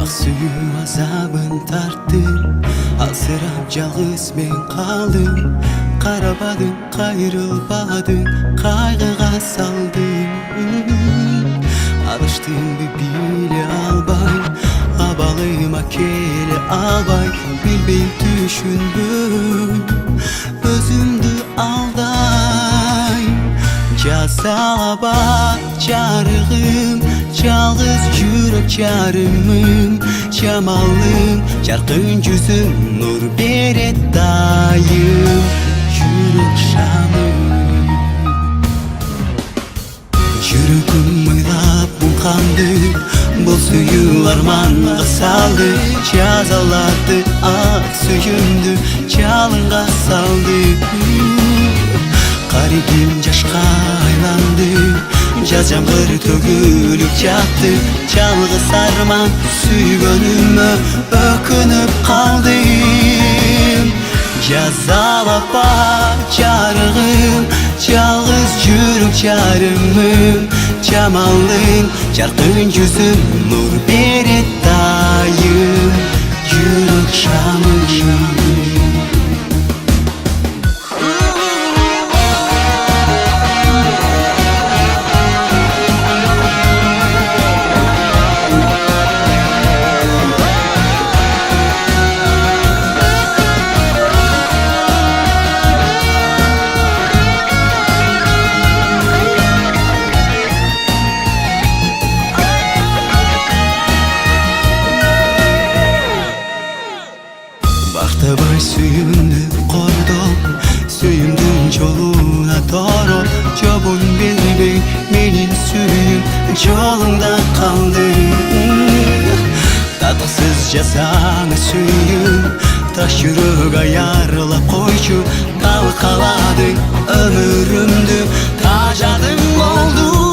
Suyun azabın tarttım, hasıram жалғыз мен қалдым. Қарабадың, қайрылбадың, қайғыға салдың. Алыштың биле албай, абалыма келе албай, билбей түшүнбөй, өзүмдү алдай. Жазалаба жарыгым, жалғыз жүрек жарымым, жамалым, жарқын жүзің нұр берет дайым, жүрек шамым. Жүрегім ойлап мұңқанды, бұл сүйүү арманға салды. Жазалады ақ сүйімді, жалынға салды. Қаригим жашқа айланды, жаз жаңбыр төгіліп жатты. Жалғыз арман сүйгөнүмө өкүнүп калдым. Жазалапа жарыгым, жалғыз жүрек жарымым, жамалың, жарқын жүзің нұр берет дайым, жүрек шамым. Бақтабай сүйімді қордоп, сүйімдің жолуна тороп, жобун бербей менин сүйім жолыңда қалды. Татықсыз жасаңа сүйім, таш жүрек аярлап қойчу, талы қаладың өмірімді, тажадың болду.